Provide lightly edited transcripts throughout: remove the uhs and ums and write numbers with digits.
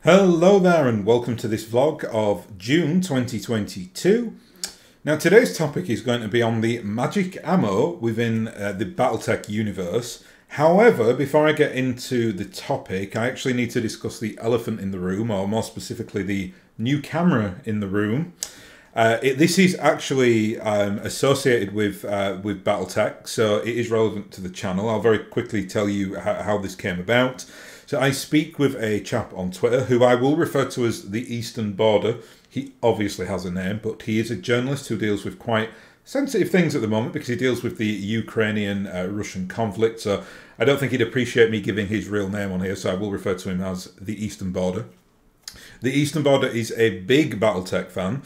Hello there and welcome to this vlog of June 2022. Now today's topic is going to be on the magic ammo within the BattleTech universe. However, before I get into the topic, I actually need to discuss the elephant in the room, or more specifically the new camera in the room. This is actually associated with BattleTech, so it is relevant to the channel. I'll very quickly tell you how this came about. So I speak with a chap on Twitter who I will refer to as the Eastern Border. He obviously has a name, but he is a journalist who deals with quite sensitive things at the moment because he deals with the Ukrainian-Russian conflict. So I don't think he'd appreciate me giving his real name on here, so I will refer to him as the Eastern Border. The Eastern Border is a big BattleTech fan.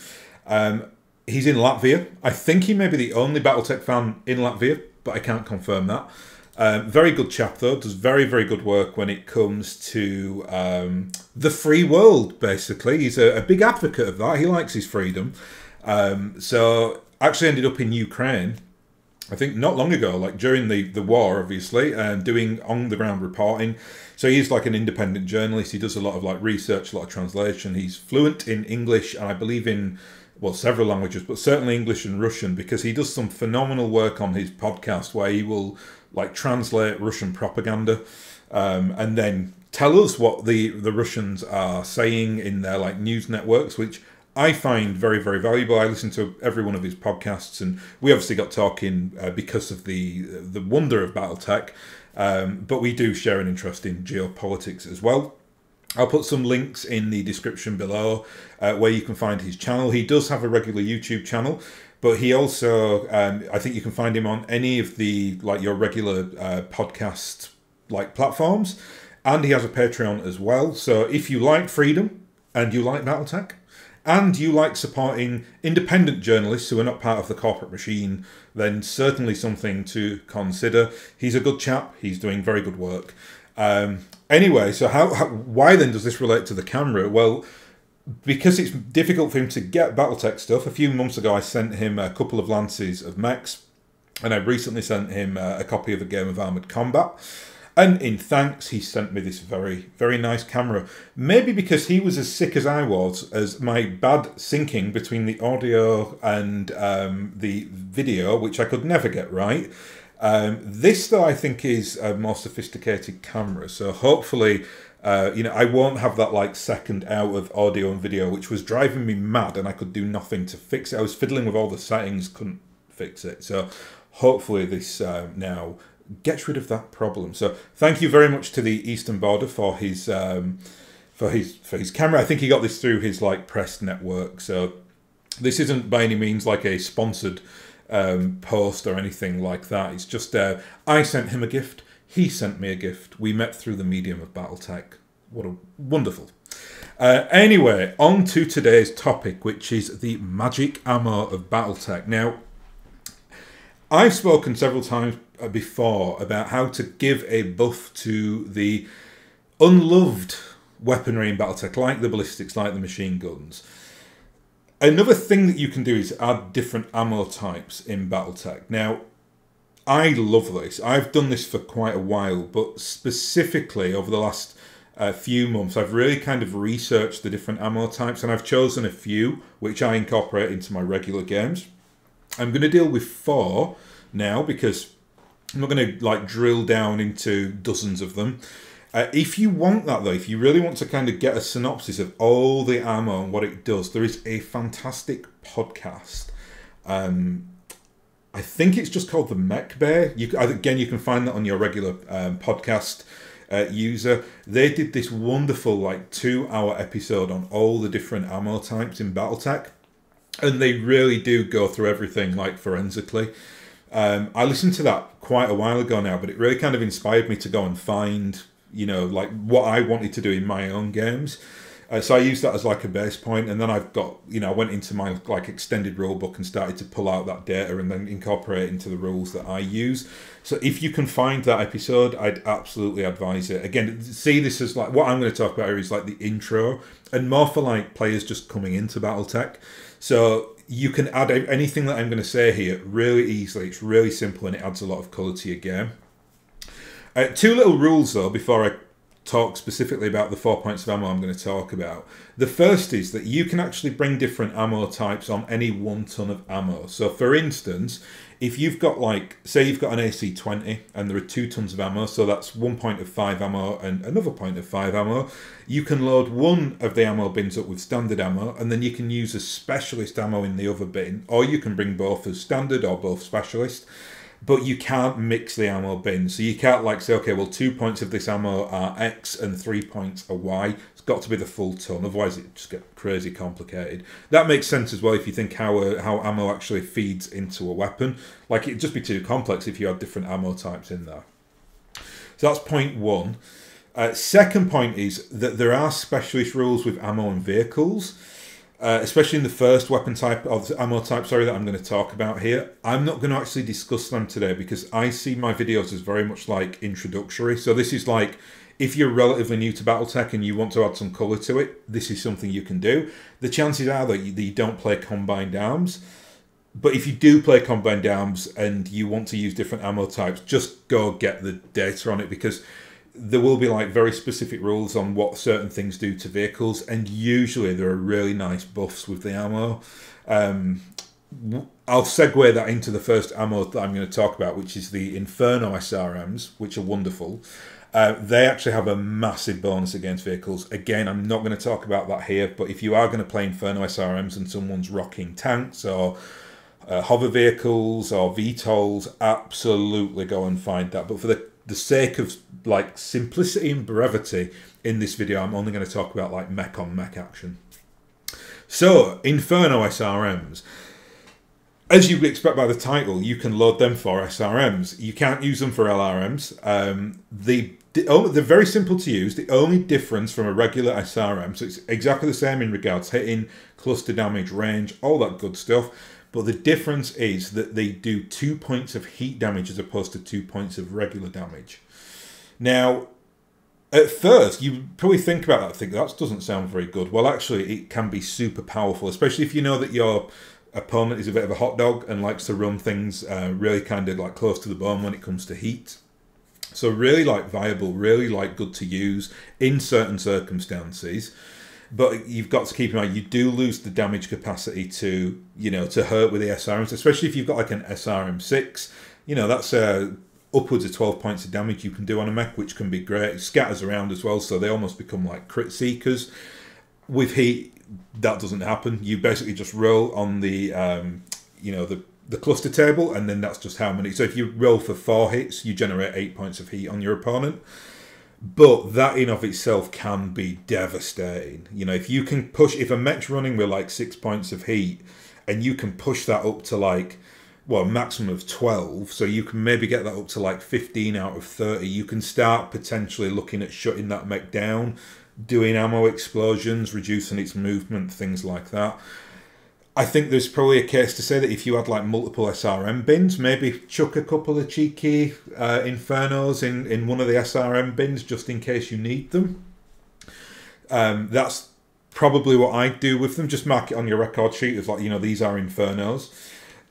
He's in Latvia. I think he may be the only BattleTech fan in Latvia, but I can't confirm that. Very good chap though, does very good work when it comes to the free world, basically. He's a big advocate of that. He likes his freedom. So actually ended up in Ukraine, I think not long ago, like during the war, obviously, doing on-the-ground reporting. So he's like an independent journalist. He does a lot of like research, a lot of translation. He's fluent in English and I believe in, well, several languages, but certainly English and Russian, because he does some phenomenal work on his podcast where he will like translate Russian propaganda and then tell us what the Russians are saying in their like news networks, which I find very valuable. I listen to every one of his podcasts, and we obviously got talking because of the wonder of BattleTech, but we do share an interest in geopolitics as well. I'll put some links in the description below where you can find his channel. He does have a regular YouTube channel, but he also, I think you can find him on any of the, like your regular podcast like platforms. And he has a Patreon as well. So if you like freedom and you like BattleTech and you like supporting independent journalists who are not part of the corporate machine, then certainly something to consider. He's a good chap. He's doing very good work. Anyway, so why then does this relate to the camera? Well, because it's difficult for him to get BattleTech stuff. A few months ago, I sent him a couple of lances of mechs, and I recently sent him a copy of a game of Armoured Combat. And in thanks, he sent me this very nice camera. Maybe because he was as sick as I was, as my bad syncing between the audio and the video, which I could never get right. This, though, I think is a more sophisticated camera. So hopefully, you know, I won't have that like second out of audio and video, which was driving me mad and I could do nothing to fix it. I was fiddling with all the settings, couldn't fix it. So hopefully this now gets rid of that problem. So thank you very much to the Eastern Border for his camera. I think he got this through his like press network. So this isn't by any means like a sponsored post or anything like that. It's just I sent him a gift. He sent me a gift. We met through the medium of BattleTech. What a wonderful. Anyway, on to today's topic, which is the magic ammo of BattleTech. Now, I've spoken several times before about how to give a buff to the unloved weaponry in BattleTech, like the ballistics, like the machine guns. Another thing that you can do is add different ammo types in BattleTech. Now, I love this. I've done this for quite a while, but specifically over the last few months, I've really kind of researched the different ammo types, and I've chosen a few which I incorporate into my regular games. I'm going to deal with 4 now because I'm not going to like drill down into dozens of them. If you want that though, if you really want to kind of get a synopsis of all the ammo and what it does, there is a fantastic podcast. I think it's just called the Mech Bay. Again, you can find that on your regular podcast user. They did this wonderful like 2-hour episode on all the different ammo types in BattleTech. And they really do go through everything like forensically. I listened to that quite a while ago now, but it really kind of inspired me to go and find, you know, like what I wanted to do in my own games. So I used that as like a base point, and then I've got, you know, I went into my like extended rule book and started to pull out that data and then incorporate it into the rules that I use. So if you can find that episode, I'd absolutely advise it. Again, see this as like, what I'm going to talk about here is like the intro and more for like players just coming into BattleTech. So you can add anything that I'm going to say here really easily. It's really simple and it adds a lot of colour to your game. 2 little rules though before I talk specifically about the 4 points of ammo I'm going to talk about. The first is that you can actually bring different ammo types on any 1 ton of ammo. So for instance, if you've got like, say you've got an AC-20 and there are 2 tons of ammo, so that's 1 point of 5 ammo and another point of 5 ammo, you can load one of the ammo bins up with standard ammo, and then you can use a specialist ammo in the other bin, or you can bring both as standard or both specialist. But you can't mix the ammo bin. So you can't like say, okay, well, 2 points of this ammo are X and 3 points are Y. It's got to be the full ton, otherwise it just gets crazy complicated. That makes sense as well if you think how ammo actually feeds into a weapon. Like, it'd just be too complex if you had different ammo types in there. So that's point one. Second point is that there are specialist rules with ammo and vehicles. Especially in the first weapon type, or ammo type, sorry, that I'm going to talk about here. I'm not going to actually discuss them today because I see my videos as very much like introductory. So this is like, if you're relatively new to BattleTech and you want to add some colour to it, this is something you can do. The chances are that you don't play combined arms. But if you do play combined arms and you want to use different ammo types, just go get the data on it, because there will be like very specific rules on what certain things do to vehicles, and usually there are really nice buffs with the ammo. I'll segue that into the first ammo that I'm going to talk about, which is the Inferno SRMs, which are wonderful. They actually have a massive bonus against vehicles. Again, I'm not going to talk about that here, but if you are going to play Inferno SRMs and someone's rocking tanks or hover vehicles or VTOLs, absolutely go and find that. But for the sake of like simplicity and brevity in this video, I'm only going to talk about like mech on mech action. So Inferno SRMs, as you would expect by the title, you can load them for SRMs. You can't use them for LRMs. They're very simple to use. The only difference from a regular SRM, so it's exactly the same in regards hitting, cluster damage, range, all that good stuff. But the difference is that they do 2 points of heat damage as opposed to 2 points of regular damage. Now, at first, you probably think about that and think, that doesn't sound very good. Well, actually, it can be super powerful, especially if you know that your opponent is a bit of a hot dog and likes to run things really kind of like close to the bone when it comes to heat. So really like viable, really like good to use in certain circumstances. But you've got to keep in mind, you do lose the damage capacity to, you know, to hurt with the SRMs, especially if you've got like an SRM6. You know, that's upwards of 12 points of damage you can do on a mech, which can be great. It scatters around as well, so they almost become like crit seekers. With heat, that doesn't happen. You basically just roll on the, you know, the cluster table, and then that's just how many. So if you roll for 4 hits, you generate 8 points of heat on your opponent. But that in of itself can be devastating. You know, if you can push, if a mech's running with like 6 points of heat and you can push that up to like, well, a maximum of 12, so you can maybe get that up to like 15 out of 30, you can start potentially looking at shutting that mech down, doing ammo explosions, reducing its movement, things like that. I think there's probably a case to say that if you had like multiple SRM bins, maybe chuck a couple of cheeky Infernos in one of the SRM bins just in case you need them. That's probably what I do with them. Just mark it on your record sheet as like, you know, these are Infernos.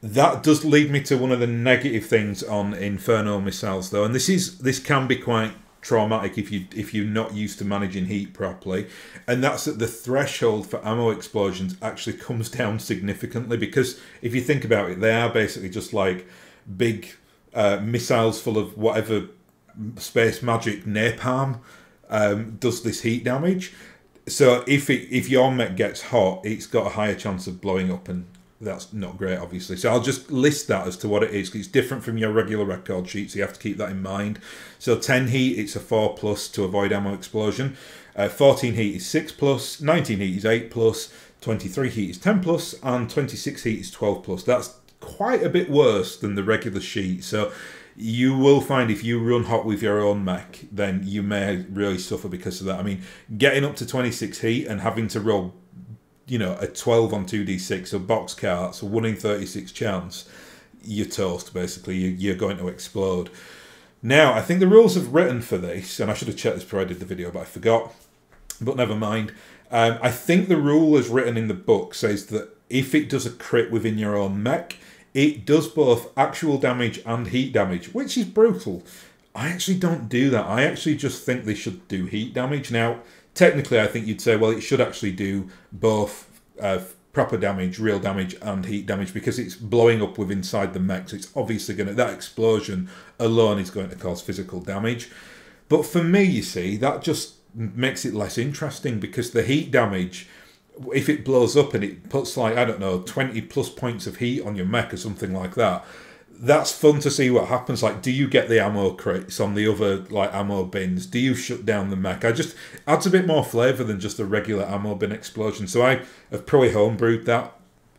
That does lead me to one of the negative things on Inferno missiles though, and this can be quite traumatic if you're not used to managing heat properly, and that's that the threshold for ammo explosions actually comes down significantly, because if you think about it, they are basically just like big missiles full of whatever space magic napalm does this heat damage. So if your mech gets hot, it's got a higher chance of blowing up, and that's not great, obviously. So I'll just list that as to what it is, because it's different from your regular record sheet, so you have to keep that in mind. So 10 heat, it's a 4+ to avoid ammo explosion. 14 heat is 6+, 19 heat is 8+, 23 heat is 10+, and 26 heat is 12+. That's quite a bit worse than the regular sheet. So you will find if you run hot with your own mech, then you may really suffer because of that. I mean, getting up to 26 heat and having to roll, you know, a 12 on 2d6, so box carts, a 1 in 36 chance, you're toast, basically. You're going to explode. Now, I think the rules have written for this, and I should have checked this before I did the video, but I forgot. But never mind. I think the rule as written in the book says that if it does a crit within your own mech, it does both actual damage and heat damage, which is brutal. I actually don't do that. I actually just think they should do heat damage. Now, technically, I think you'd say, well, it should actually do both proper damage, real damage, and heat damage because it's blowing up with inside the mech. So it's obviously going to, that explosion alone is going to cause physical damage. But for me, you see, that just makes it less interesting because the heat damage, if it blows up and it puts like, I don't know, 20 plus points of heat on your mech or something like that, that's fun to see what happens. Like, do you get the ammo crates on the other like ammo bins? Do you shut down the mech? I just adds a bit more flavour than just a regular ammo bin explosion. So I have probably homebrewed that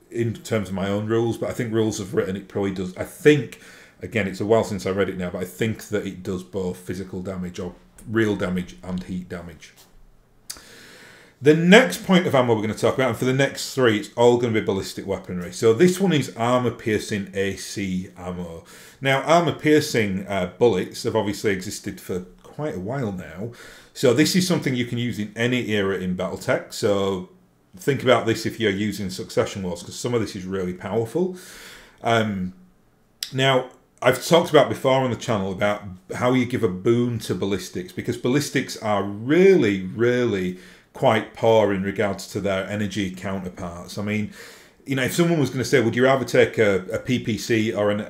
in terms of my own rules, but I think rules have written it probably does. I think, again, it's a while since I read it now, but I think that it does both physical damage or real damage and heat damage. The next point of ammo we're going to talk about, and for the next three, it's all going to be ballistic weaponry. So this one is armor-piercing AC ammo. Now, armor-piercing bullets have obviously existed for quite a while now. So this is something you can use in any era in BattleTech. So think about this if you're using Succession Wars, because some of this is really powerful. Now, I've talked about before on the channel about how you give a boon to ballistics, because ballistics are really, really quite poor in regards to their energy counterparts. I mean, you know, if someone was going to say, would you rather take a PPC or an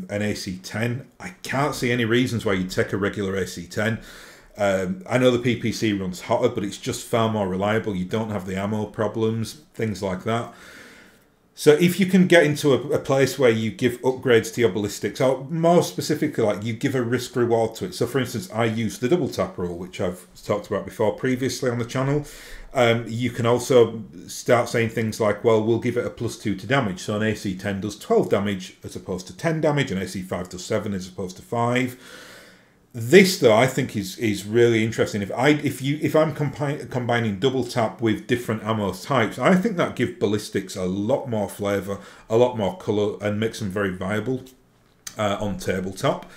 AC-10? I can't see any reasons why you'd take a regular AC-10. I know the PPC runs hotter, but it's just far more reliable. You don't have the ammo problems, things like that. So if you can get into a place where you give upgrades to your ballistics, or more specifically, like you give a risk reward to it. So for instance, I use the double tap rule, which I've talked about before previously on the channel. You can also start saying things like, well, we'll give it a +2 to damage. So an AC-10 does 12 damage as opposed to 10 damage, an AC-5 does 7 as opposed to 5. This, though, I think is really interesting. If I'm combining double tap with different ammo types, I think that gives ballistics a lot more flavour, a lot more colour, and makes them very viable on tabletop.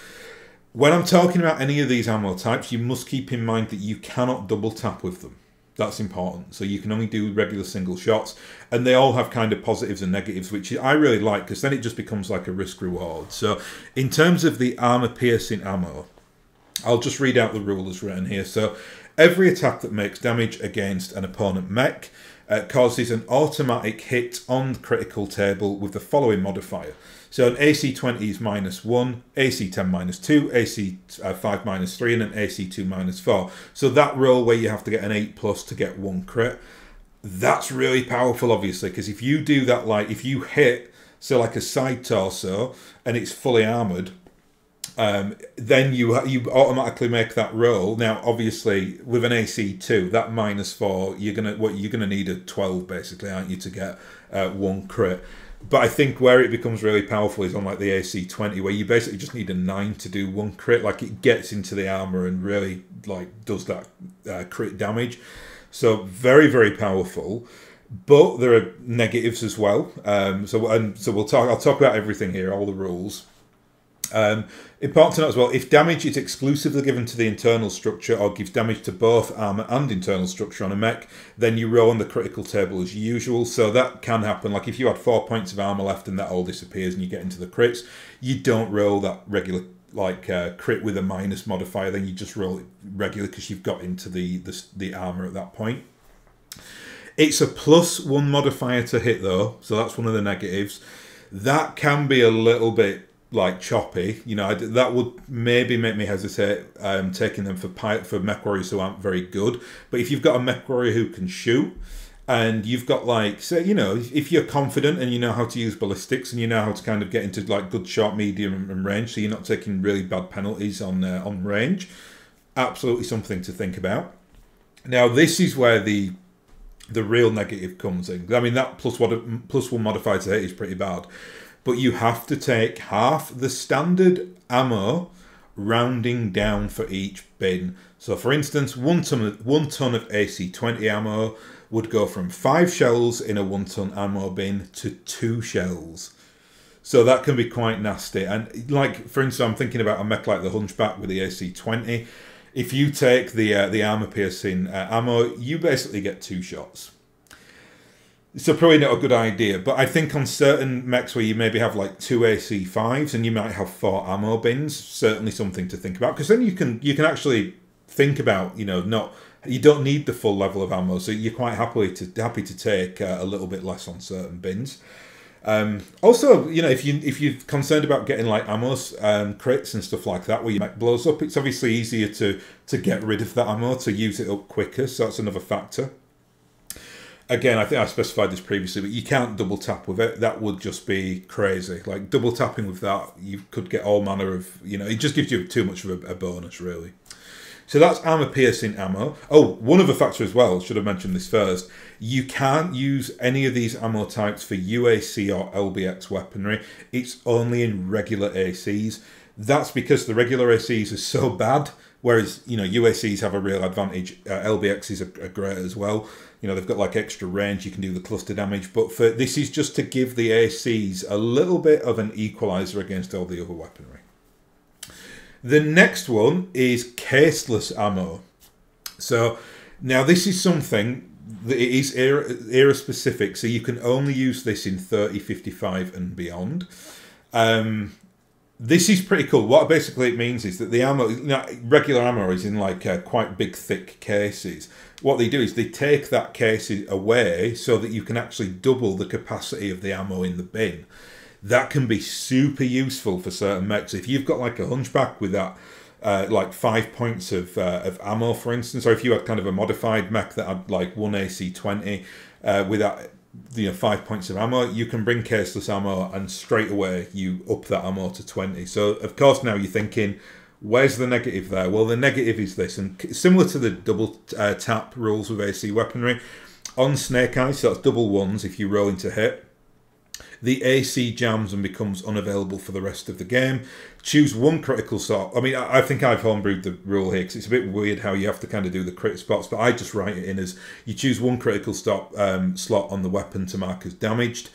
When I'm talking about any of these ammo types, you must keep in mind that you cannot double tap with them. That's important. So you can only do regular single shots, and they all have kind of positives and negatives, which I really like because then it just becomes like a risk reward. So in terms of the armor piercing ammo, I'll just read out the rule as written here. So every attack that makes damage against an opponent mech causes an automatic hit on the critical table with the following modifier. So an AC-20 is -1, AC-10 -2, AC-5 -3, and an AC-2 -4. So that roll where you have to get an 8+ to get 1 crit, that's really powerful, obviously, because if you do that, like if you hit, so like a side torso, and it's fully armoured, then you automatically make that roll. Now, obviously, with an AC-2, that -4, you're gonna need a 12 basically, aren't you, to get 1 crit. But I think where it becomes really powerful is on like the AC-20, where you basically just need a 9 to do 1 crit. Like it gets into the armor and really like does that crit damage. So very, very powerful. But there are negatives as well. So I'll talk about everything here, all the rules. Important to note as well, if damage is exclusively given to the internal structure or gives damage to both armor and internal structure on a mech, then you roll on the critical table as usual. So that can happen. Like if you had 4 points of armor left and that all disappears and you get into the crits, you don't roll that regular like crit with a minus modifier. Then you just roll it regular because you've got into the armor at that point. It's a +1 modifier to hit though, so that's one of the negatives. That can be a little bit like choppy, you know. That would maybe make me hesitate taking them for mech warriors who aren't very good. But if you've got a mech warrior who can shoot, and you've got like, say, you know, if you're confident and you know how to use ballistics and you know how to kind of get into like good short, medium, and range, so you're not taking really bad penalties on range, absolutely something to think about. Now this is where the real negative comes in. I mean, that +1 modifier to hit is pretty bad. But you have to take half the standard ammo, rounding down for each bin. So for instance, 1 ton of AC-20 ammo would go from 5 shells in a 1 ton ammo bin to 2 shells. So that can be quite nasty. And like, for instance, I'm thinking about a mech like the Hunchback with the AC-20. If you take the armor piercing ammo, you basically get 2 shots. So probably not a good idea, but I think on certain mechs where you maybe have like 2 AC5s and you might have 4 ammo bins, certainly something to think about, because then you can actually think about, not, you don't need the full level of ammo, so you're quite happy to take a little bit less on certain bins. Also, if you're concerned about getting like ammo crits and stuff like that where your mech blows up, it's obviously easier to get rid of that ammo, to use it up quicker, so that's another factor. Again, I think I specified this previously, but you can't double tap with it. That would just be crazy. Like double tapping with that, you could get all manner of, it just gives you too much of a bonus, really. So that's armor piercing ammo. Oh, one other factor as well, should have mentioned this first. You can't use any of these ammo types for UAC or LBX weaponry. It's only in regular ACs. That's because the regular ACs are so bad, whereas, UACs have a real advantage. LBXs are great as well. They've got like extra range, you can do the cluster damage, but this is just to give the ACs a little bit of an equalizer against all the other weaponry. The next one is caseless ammo. So now this is something that it is era specific, so you can only use this in 3055 and beyond. This is pretty cool. What basically it means is that the ammo, regular ammo is in like quite big, thick cases. What they do is they take that case away so that you can actually double the capacity of the ammo in the bin. That can be super useful for certain mechs. If you've got like a hunchback with that, like 5 points of ammo, for instance, or if you had kind of a modified mech that had like 1 AC20 with that, 5 points of ammo, you can bring caseless ammo and straight away you up that ammo to 20. So of course now you're thinking, where's the negative there? Well, the negative is this, and similar to the double tap rules with AC weaponry, on Snake Eyes, so that's double ones if you roll into hit, the AC jams and becomes unavailable for the rest of the game. Choose one critical slot. I mean, I think I've homebrewed the rule here because it's a bit weird how you have to kind of do the crit spots, but I just write it in as you choose one critical slot on the weapon to mark as damaged.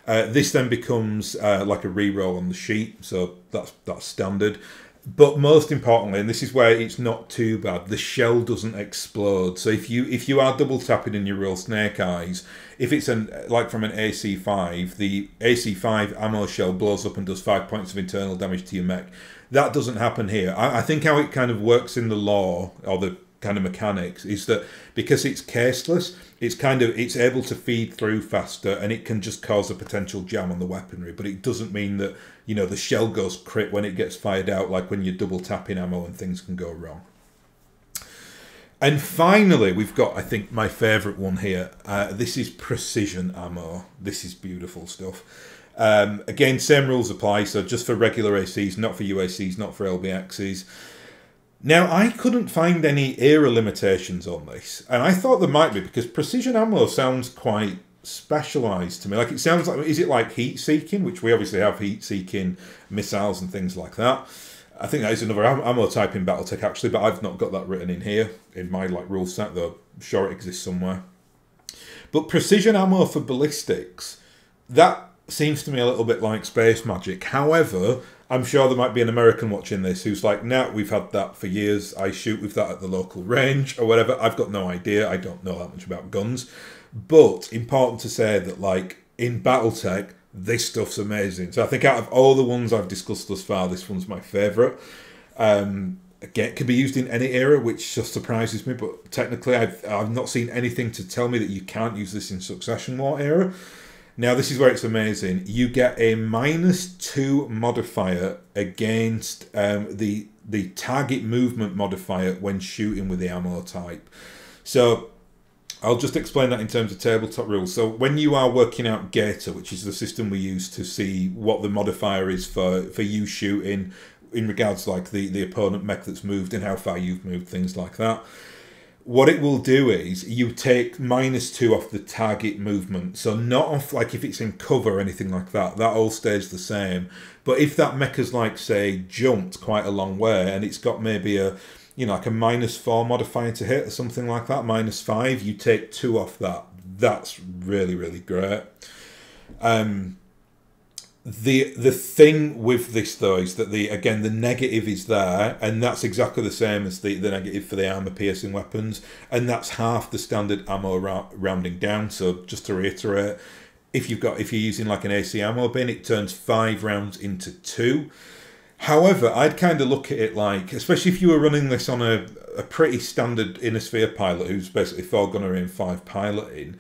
This then becomes like a reroll on the sheet, so that's standard. But most importantly, and this is where it's not too bad, the shell doesn't explode. So if you are double tapping in your real Snake Eyes, if it's like from an AC5, the AC5 ammo shell blows up and does 5 points of internal damage to your mech. That doesn't happen here. I think how it kind of works in the lore, or the kind of mechanics, is that because it's caseless, it's able to feed through faster, and it can just cause a potential jam on the weaponry, but it doesn't mean that the shell goes crit when it gets fired out, like when you're double tapping ammo and things can go wrong. And finally, we've got, I think, my favourite one here. This is precision ammo. This is beautiful stuff. Again, same rules apply, so just for regular ACs, not for UACs, not for LBXs. Now, I couldn't find any era limitations on this, and I thought there might be, because precision ammo sounds quite specialised to me. Like, it sounds like, is it like heat-seeking, which we obviously have heat-seeking missiles and things like that. I think that is another ammo type in BattleTech, actually, but I've not got that written in here, in my rule set, though I'm sure it exists somewhere. But precision ammo for ballistics, that seems to me a little bit like space magic. However, I'm sure there might be an American watching this who's like, nah, we've had that for years. I shoot with that at the local range or whatever. I've got no idea. I don't know that much about guns. But important to say that, like, in BattleTech, this stuff's amazing. So I think out of all the ones I've discussed thus far, this one's my favourite. Again, it can be used in any era, which just surprises me. But technically, I've not seen anything to tell me that you can't use this in Succession War era. Now, this is where it's amazing. You get a -2 modifier against the target movement modifier when shooting with the ammo type. So I'll just explain that in terms of tabletop rules. So when you are working out Gator, which is the system we use to see what the modifier is for you shooting in regards to like the opponent mech that's moved and how far you've moved, things like that. What it will do is you take -2 off the target movement. So not off, like if it's in cover or anything like that, that all stays the same. But if that mecha's like, say, jumped quite a long way and it's got maybe a, like a -4 modifier to hit or something like that, -5, you take 2 off that. That's really, really great. The thing with this though is that the negative is there, and that's exactly the same as the negative for the armor piercing weapons, and that's half the standard ammo rounding down. So just to reiterate, if you're using like an AC ammo bin, it turns 5 rounds into 2. However, I'd kind of look at it like, especially if you were running this on a pretty standard inner sphere pilot who's basically 4 gunner in 5 piloting,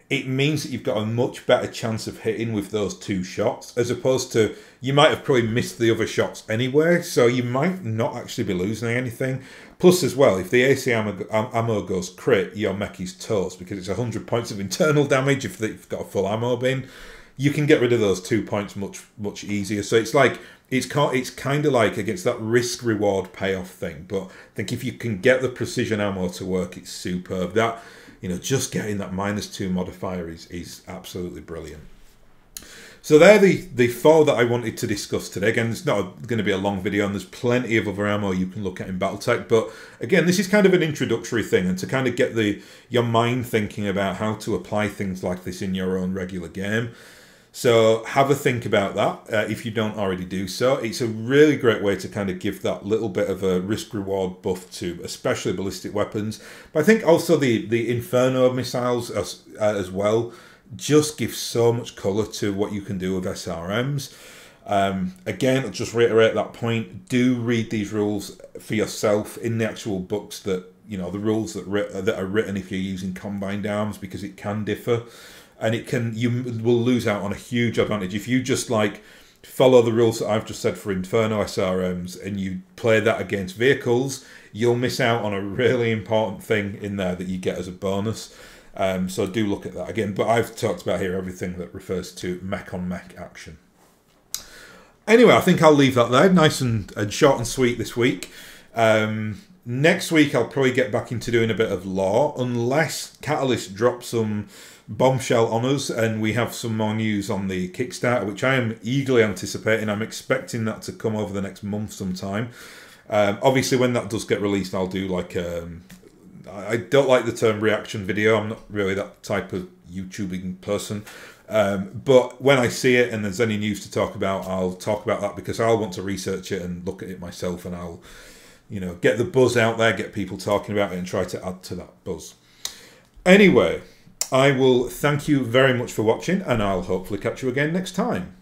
it means that you've got a much better chance of hitting with those 2 shots, as opposed to, you might have probably missed the other shots anyway, so you might not actually be losing anything. Plus as well, if the AC ammo goes crit, your mech is toast, because it's 100 points of internal damage if you've got a full ammo bin. You can get rid of those 2 points much easier. So it's like, it's kind of like against that risk reward payoff thing. But I think if you can get the precision ammo to work, it's superb. That, just getting that -2 modifier is absolutely brilliant. So they're the 4 that I wanted to discuss today. Again, it's not going to be a long video, and there's plenty of other ammo you can look at in BattleTech. But again, this is kind of an introductory thing, and to kind of get your mind thinking about how to apply things like this in your own regular game. So have a think about that if you don't already do so. It's a really great way to kind of give that little bit of a risk-reward buff to especially ballistic weapons. But I think also the Inferno missiles as well just give so much colour to what you can do with SRMs. Again, I'll just reiterate that point. Do read these rules for yourself in the actual books that, the rules that are written if you're using combined arms, because it can differ. And you will lose out on a huge advantage if you just like follow the rules that I've just said for Inferno SRMs and you play that against vehicles. You'll miss out on a really important thing in there that you get as a bonus. So do look at that again. But I've talked about here everything that refers to mech on mech action. Anyway, I think I'll leave that there. Nice and short and sweet this week. Next week I'll probably get back into doing a bit of lore, unless Catalyst drops some bombshell on us and we have some more news on the Kickstarter, which I am eagerly anticipating. I'm expecting that to come over the next month sometime. Obviously, when that does get released, I'll do like I don't like the term reaction video. I'm not really that type of YouTubing person. But when I see it and there's any news to talk about, I'll talk about that, because I'll want to research it and look at it myself, and I'll get the buzz out there, get people talking about it, and try to add to that buzz. Anyway, I will thank you very much for watching, and I'll hopefully catch you again next time.